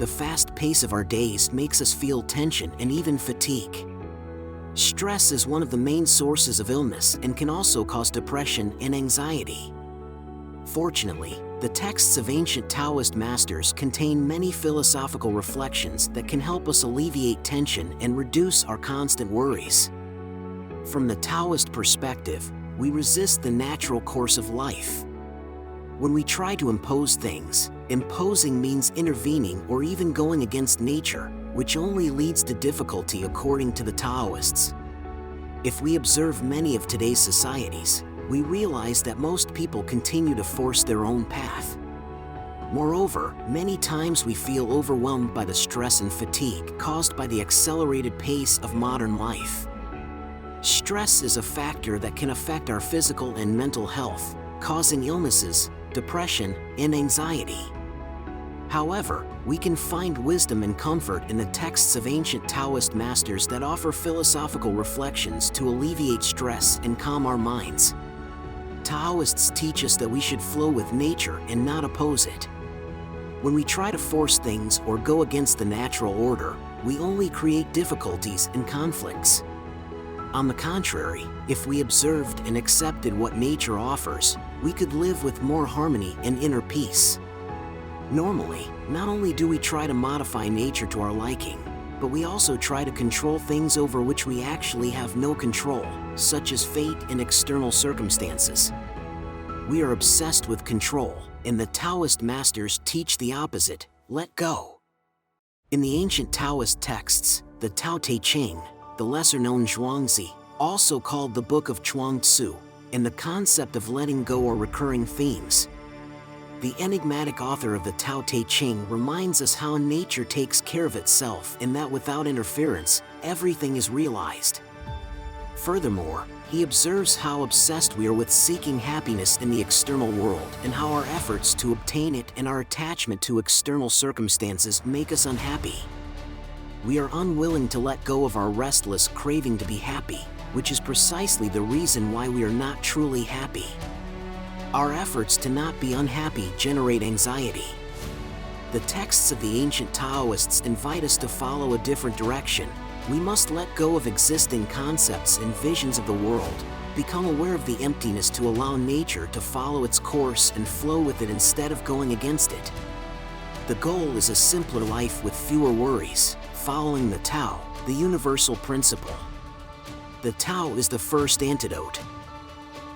the fast pace of our days makes us feel tension and even fatigue. Stress is one of the main sources of illness and can also cause depression and anxiety. Fortunately, the texts of ancient Taoist masters contain many philosophical reflections that can help us alleviate tension and reduce our constant worries. From the Taoist perspective, we resist the natural course of life. When we try to impose things, imposing means intervening or even going against nature, which only leads to difficulty according to the Taoists. If we observe many of today's societies, we realize that most people continue to force their own path. Moreover, many times we feel overwhelmed by the stress and fatigue caused by the accelerated pace of modern life. Stress is a factor that can affect our physical and mental health, causing illnesses, depression, and anxiety. However, we can find wisdom and comfort in the texts of ancient Taoist masters that offer philosophical reflections to alleviate stress and calm our minds. Taoists teach us that we should flow with nature and not oppose it. When we try to force things or go against the natural order, we only create difficulties and conflicts. On the contrary, if we observed and accepted what nature offers, we could live with more harmony and inner peace. Normally, not only do we try to modify nature to our liking, but we also try to control things over which we actually have no control, such as fate and external circumstances. We are obsessed with control, and the Taoist masters teach the opposite: let go. In the ancient Taoist texts, the Tao Te Ching, the lesser-known Zhuangzi, also called the Book of Chuang Tzu, and the concept of letting go are recurring themes. The enigmatic author of the Tao Te Ching reminds us how nature takes care of itself and that without interference, everything is realized. Furthermore, he observes how obsessed we are with seeking happiness in the external world and how our efforts to obtain it and our attachment to external circumstances make us unhappy. We are unwilling to let go of our restless craving to be happy, which is precisely the reason why we are not truly happy. Our efforts to not be unhappy generate anxiety. The texts of the ancient Taoists invite us to follow a different direction. We must let go of existing concepts and visions of the world, become aware of the emptiness to allow nature to follow its course and flow with it instead of going against it. The goal is a simpler life with fewer worries, following the Tao, the universal principle. The Tao is the first antidote.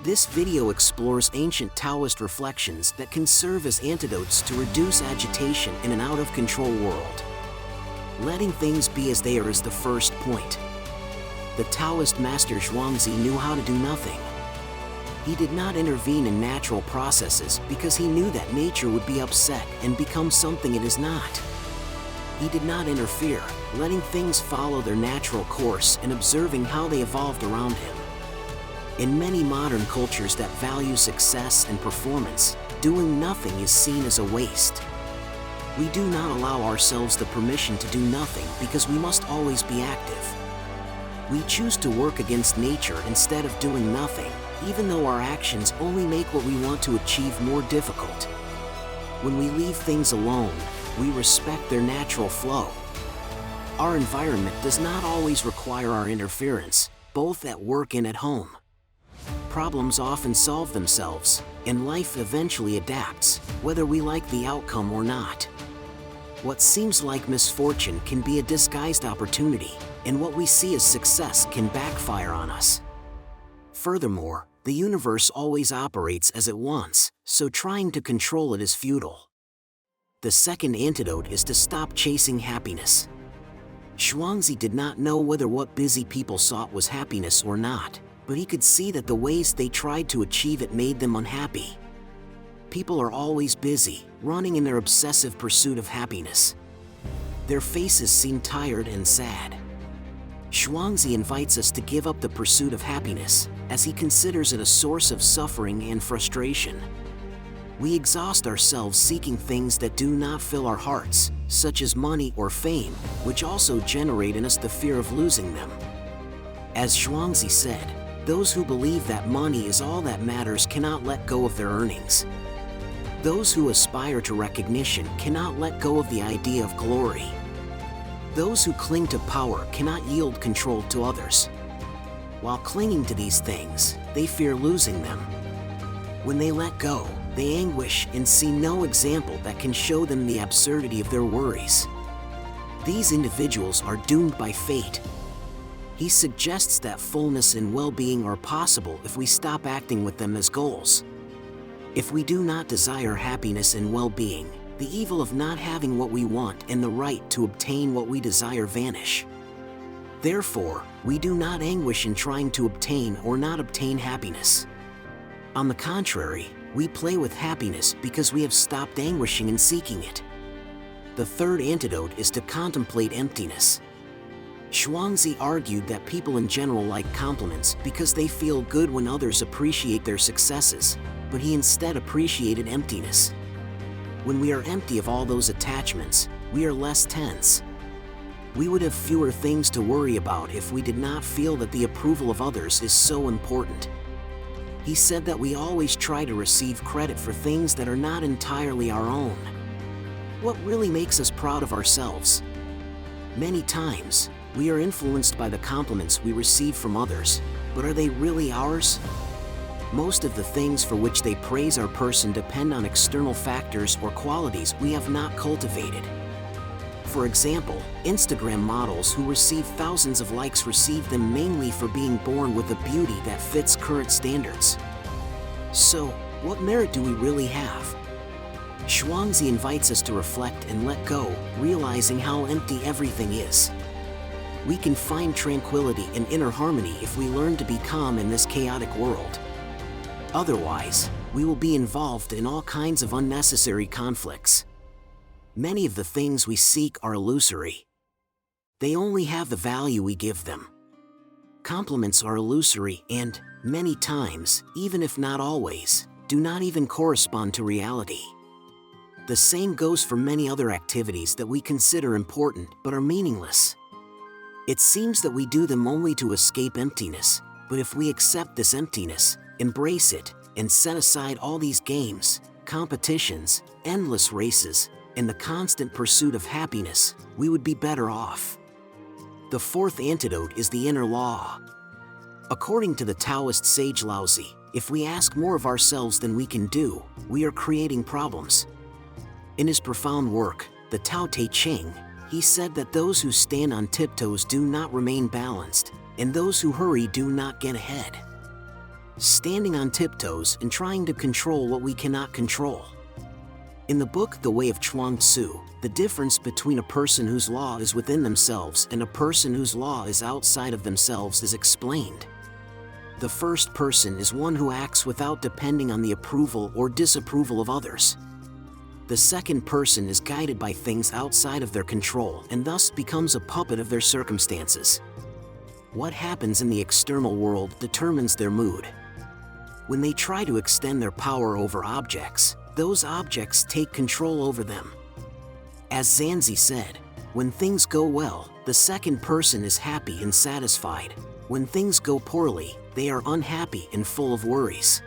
This video explores ancient Taoist reflections that can serve as antidotes to reduce agitation in an out-of-control world. Letting things be as they are is the first point. The Taoist master Zhuangzi knew how to do nothing. He did not intervene in natural processes because he knew that nature would be upset and become something it is not. He did not interfere, letting things follow their natural course and observing how they evolved around him. In many modern cultures that value success and performance, doing nothing is seen as a waste. We do not allow ourselves the permission to do nothing because we must always be active. We choose to work against nature instead of doing nothing, even though our actions only make what we want to achieve more difficult. When we leave things alone, we respect their natural flow. Our environment does not always require our interference, both at work and at home. Problems often solve themselves, and life eventually adapts, whether we like the outcome or not. What seems like misfortune can be a disguised opportunity, and what we see as success can backfire on us. Furthermore, the universe always operates as it wants, so trying to control it is futile. The second antidote is to stop chasing happiness. Zhuangzi did not know whether what busy people sought was happiness or not, but he could see that the ways they tried to achieve it made them unhappy. People are always busy, running in their obsessive pursuit of happiness. Their faces seem tired and sad. Zhuangzi invites us to give up the pursuit of happiness, as he considers it a source of suffering and frustration. We exhaust ourselves seeking things that do not fill our hearts, such as money or fame, which also generate in us the fear of losing them. As Zhuangzi said, those who believe that money is all that matters cannot let go of their earnings. Those who aspire to recognition cannot let go of the idea of glory. Those who cling to power cannot yield control to others. While clinging to these things, they fear losing them. When they let go, they anguish and see no example that can show them the absurdity of their worries. These individuals are doomed by fate. He suggests that fullness and well-being are possible if we stop acting with them as goals. If we do not desire happiness and well-being, the evil of not having what we want and the right to obtain what we desire vanish. Therefore, we do not anguish in trying to obtain or not obtain happiness. On the contrary, we play with happiness because we have stopped anguishing in seeking it. The third antidote is to contemplate emptiness. Zhuangzi argued that people in general like compliments because they feel good when others appreciate their successes, but he instead appreciated emptiness. When we are empty of all those attachments, we are less tense. We would have fewer things to worry about if we did not feel that the approval of others is so important. He said that we always try to receive credit for things that are not entirely our own. What really makes us proud of ourselves? Many times, we are influenced by the compliments we receive from others, but are they really ours? Most of the things for which they praise our person depend on external factors or qualities we have not cultivated. For example, Instagram models who receive thousands of likes receive them mainly for being born with a beauty that fits current standards. So, what merit do we really have? Zhuangzi invites us to reflect and let go, realizing how empty everything is. We can find tranquility and inner harmony if we learn to be calm in this chaotic world. Otherwise, we will be involved in all kinds of unnecessary conflicts. Many of the things we seek are illusory. They only have the value we give them. Compliments are illusory and, many times, even if not always, do not even correspond to reality. The same goes for many other activities that we consider important but are meaningless. It seems that we do them only to escape emptiness, but if we accept this emptiness, embrace it, and set aside all these games, competitions, endless races, and the constant pursuit of happiness, we would be better off. The fourth antidote is the inner law. According to the Taoist sage Laozi, if we ask more of ourselves than we can do, we are creating problems. In his profound work, the Tao Te Ching, he said that those who stand on tiptoes do not remain balanced, and those who hurry do not get ahead. Standing on tiptoes and trying to control what we cannot control. In the book The Way of Chuang Tzu, the difference between a person whose law is within themselves and a person whose law is outside of themselves is explained. The first person is one who acts without depending on the approval or disapproval of others. The second person is guided by things outside of their control and thus becomes a puppet of their circumstances. What happens in the external world determines their mood. When they try to extend their power over objects, those objects take control over them. As Zhuangzi said, when things go well, the second person is happy and satisfied. When things go poorly, they are unhappy and full of worries.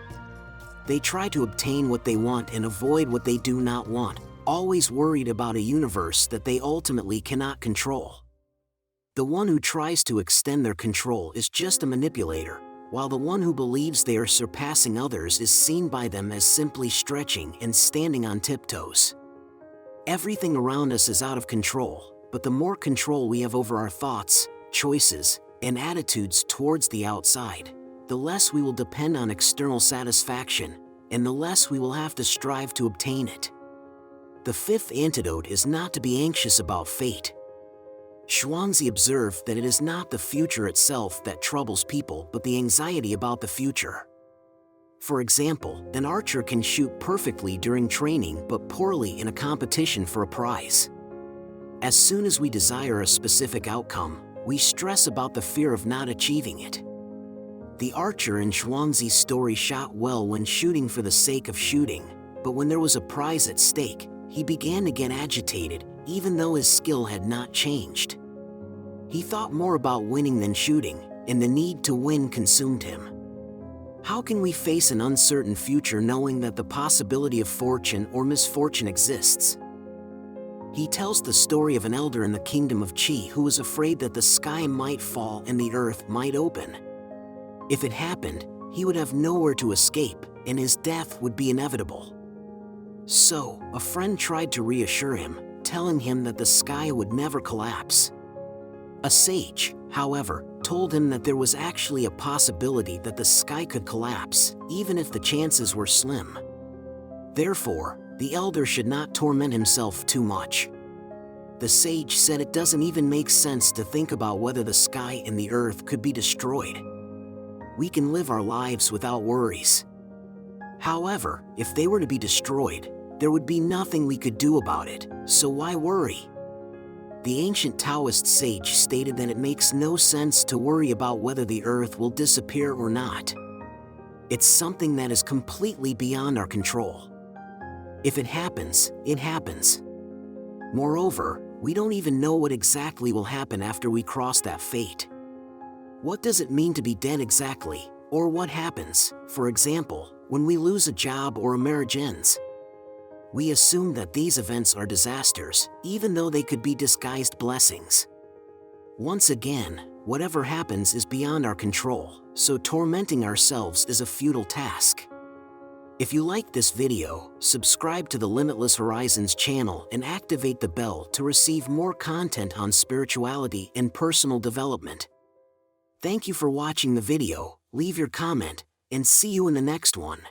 They try to obtain what they want and avoid what they do not want, always worried about a universe that they ultimately cannot control. The one who tries to extend their control is just a manipulator, while the one who believes they are surpassing others is seen by them as simply stretching and standing on tiptoes. Everything around us is out of control, but the more control we have over our thoughts, choices, and attitudes towards the outside, the less we will depend on external satisfaction, and the less we will have to strive to obtain it. The fifth antidote is not to be anxious about fate. Zhuangzi observed that it is not the future itself that troubles people but the anxiety about the future. For example, an archer can shoot perfectly during training but poorly in a competition for a prize. As soon as we desire a specific outcome, we stress about the fear of not achieving it. The archer in Zhuangzi's story shot well when shooting for the sake of shooting, but when there was a prize at stake, he began to get agitated, even though his skill had not changed. He thought more about winning than shooting, and the need to win consumed him. How can we face an uncertain future knowing that the possibility of fortune or misfortune exists? He tells the story of an elder in the kingdom of Chi who was afraid that the sky might fall and the earth might open. If it happened, he would have nowhere to escape, and his death would be inevitable. So, a friend tried to reassure him, telling him that the sky would never collapse. A sage, however, told him that there was actually a possibility that the sky could collapse, even if the chances were slim. Therefore, the elder should not torment himself too much. The sage said it doesn't even make sense to think about whether the sky and the earth could be destroyed. We can live our lives without worries. However, if they were to be destroyed, there would be nothing we could do about it, so why worry? The ancient Taoist sage stated that it makes no sense to worry about whether the earth will disappear or not. It's something that is completely beyond our control. If it happens, it happens. Moreover, we don't even know what exactly will happen after we cross that fate. What does it mean to be dead exactly, or what happens, for example, when we lose a job or a marriage ends? We assume that these events are disasters, even though they could be disguised blessings. Once again, whatever happens is beyond our control, so tormenting ourselves is a futile task. If you liked this video, subscribe to the Limitless Horizons channel and activate the bell to receive more content on spirituality and personal development. Thank you for watching the video, leave your comment, and see you in the next one.